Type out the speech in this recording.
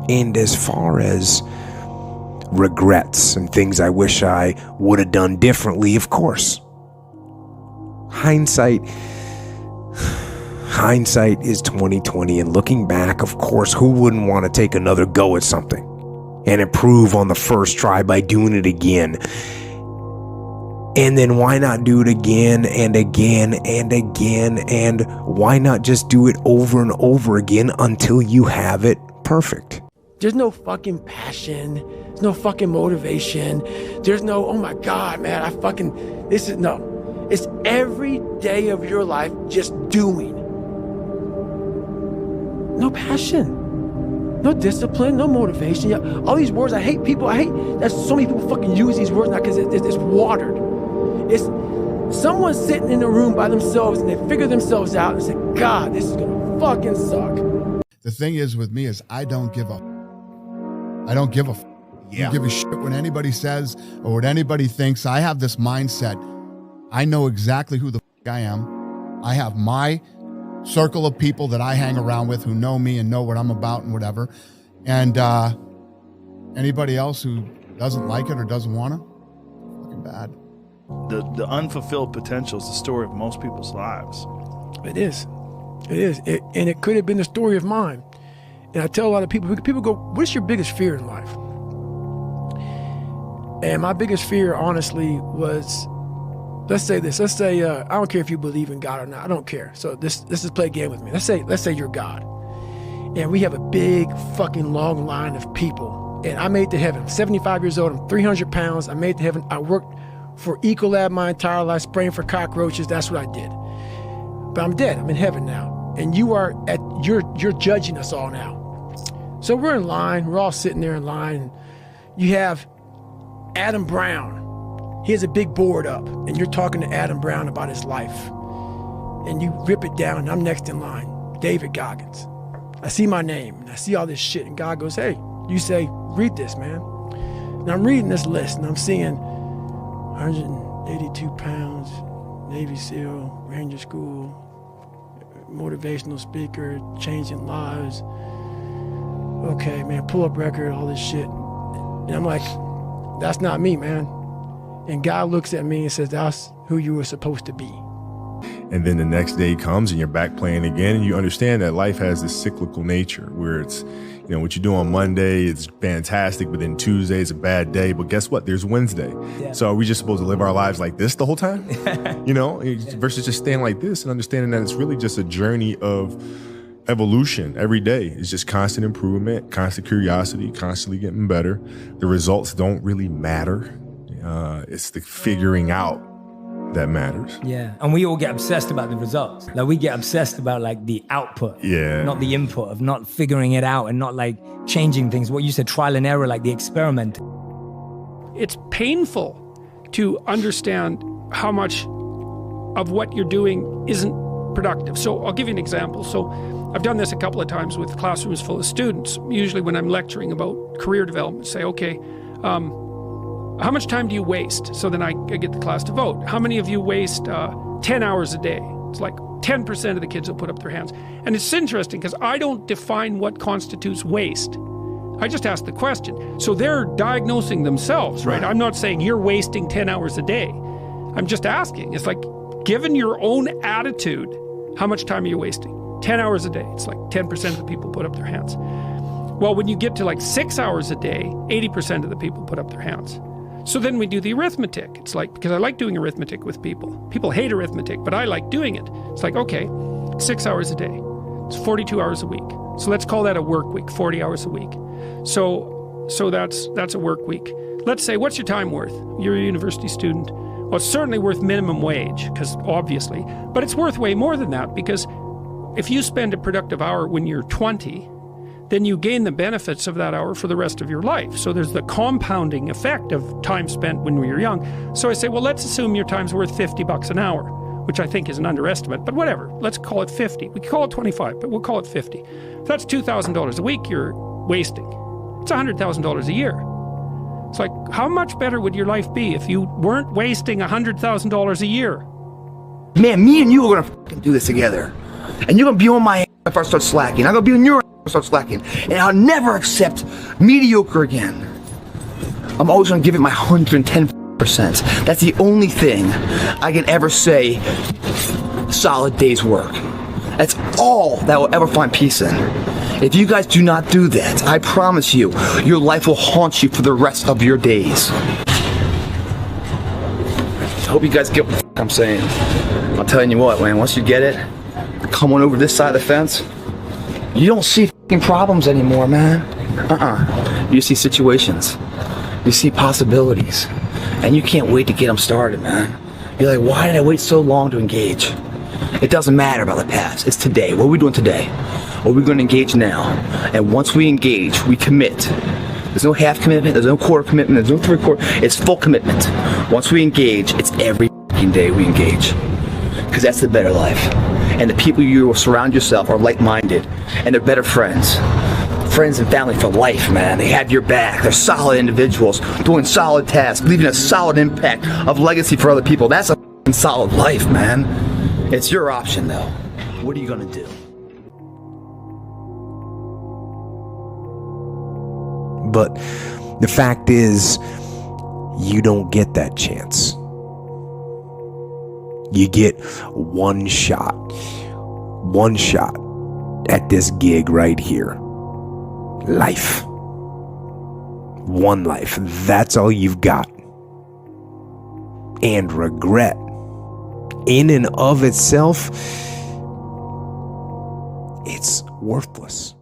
And as far as regrets and things I wish I would have done differently, of course, hindsight is 20/20, and looking back, of course, who wouldn't want to take another go at something and improve on the first try by doing it again? And then why not do it again and again and again? And why not just do it over and over again until you have it perfect? There's no fucking passion. There's no fucking motivation. There's no, oh my God, man, no. It's every day of your life just doing. No passion, no discipline, no motivation. All these words, I hate that so many people fucking use these words now because it's watered. It's someone sitting in a room by themselves and they figure themselves out and say, God, this is gonna fucking suck. The thing is with me is I don't give a I don't give a shit what anybody says or what anybody thinks. I have this mindset. I know exactly who the fuck I am. I have my circle of people that I hang around with who know me and know what I'm about and whatever. And anybody else who doesn't like it or doesn't want to, fucking bad. The unfulfilled potential is the story of most people's lives. It is. And it could have been the story of mine. And I tell a lot of people go, what's your biggest fear in life? And my biggest fear, honestly, was, let's say, I don't care if you believe in God or not, I don't care. So let's just play a game with me. Let's say you're God. And we have a big fucking long line of people. And I made it to heaven. I'm 75 years old, I'm 300 pounds, I made it to heaven. I worked for Ecolab my entire life, spraying for cockroaches, that's what I did. But I'm dead, I'm in heaven now. And you're judging us all now. So we're in line, we're all sitting there in line. And you have Adam Brown. He has a big board up, and you're talking to Adam Brown about his life. And you rip it down, and I'm next in line, David Goggins. I see my name, and I see all this shit, and God goes, hey, you say, read this, man. And I'm reading this list, and I'm seeing 182 pounds, Navy SEAL, Ranger School, motivational speaker, changing lives. Okay, man, pull-up record, all this shit. And I'm like, that's not me, man. And God looks at me and says, that's who you were supposed to be. And then the next day comes and you're back playing again, and you understand that life has this cyclical nature where it's, you know, what you do on Monday is fantastic, but then Tuesday is a bad day. But guess what? There's Wednesday. Yeah. So are we just supposed to live our lives like this the whole time? You know, versus just staying like this and understanding that it's really just a journey of evolution. Every day is just constant improvement, constant curiosity, constantly getting better. The results don't really matter. It's the figuring out that matters. Yeah, and we all get obsessed about the results. Like we get obsessed about like the output, not the input, of not figuring it out and not like changing things. What you said, trial and error, like the experiment. It's painful to understand how much of what you're doing isn't productive. So I'll give you an example. So I've done this a couple of times with classrooms full of students. Usually when I'm lecturing about career development, say, okay, how much time do you waste? So then I get the class to vote. How many of you waste 10 hours a day? It's like 10% of the kids will put up their hands. And it's interesting because I don't define what constitutes waste. I just ask the question. So they're diagnosing themselves, right? I'm not saying you're wasting 10 hours a day. I'm just asking. It's like, given your own attitude, how much time are you wasting? 10 hours a day. It's like 10% of the people put up their hands. Well, when you get to like 6 hours a day, 80% of the people put up their hands. So then we do the arithmetic. It's like, because I like doing arithmetic with people. People hate arithmetic, but I like doing it. It's like, okay, 6 hours a day. It's 42 hours a week. So let's call that a work week, 40 hours a week. So that's a work week. Let's say, what's your time worth? You're a university student. Well, it's certainly worth minimum wage, because obviously, but it's worth way more than that, because if you spend a productive hour when you're 20, then you gain the benefits of that hour for the rest of your life. So there's the compounding effect of time spent when we were young. So I say, well, let's assume your time's worth $50 an hour, which I think is an underestimate, but whatever, let's call it 50. We could call it 25, but we'll call it 50. If that's $2,000 a week you're wasting. It's $100,000 a year. It's like, how much better would your life be if you weren't wasting $100,000 a year? Man, me and you are gonna fucking do this together. And you're gonna be on my ass if I start slacking. I'm gonna be on your ass starts lacking. And I'll never accept mediocre again. I'm always gonna give it my 110%. That's the only thing I can ever say solid day's work. That's all that will ever find peace in. If you guys do not do that, I promise you, your life will haunt you for the rest of your days. I hope you guys get what I'm saying. I'm telling you what, man, once you get it, come on over this side of the fence, you don't see problems anymore, man. You see situations. You see possibilities. And you can't wait to get them started, man. You're like, why did I wait so long to engage? It doesn't matter about the past. It's today. What are we doing today? What are we going to engage now? And once we engage, we commit. There's no half commitment. There's no quarter commitment. There's no three-quarter. It's full commitment. Once we engage, it's every day we engage. Because that's the better life. And the people you surround yourself are like-minded. And they're better friends. Friends and family for life, man. They have your back. They're solid individuals doing solid tasks, leaving a solid impact of legacy for other people. That's a solid life, man. It's your option, though. What are you gonna do? But the fact is, you don't get that chance. You get one shot at this gig right here. Life. One life. That's all you've got. And regret, in and of itself, it's worthless.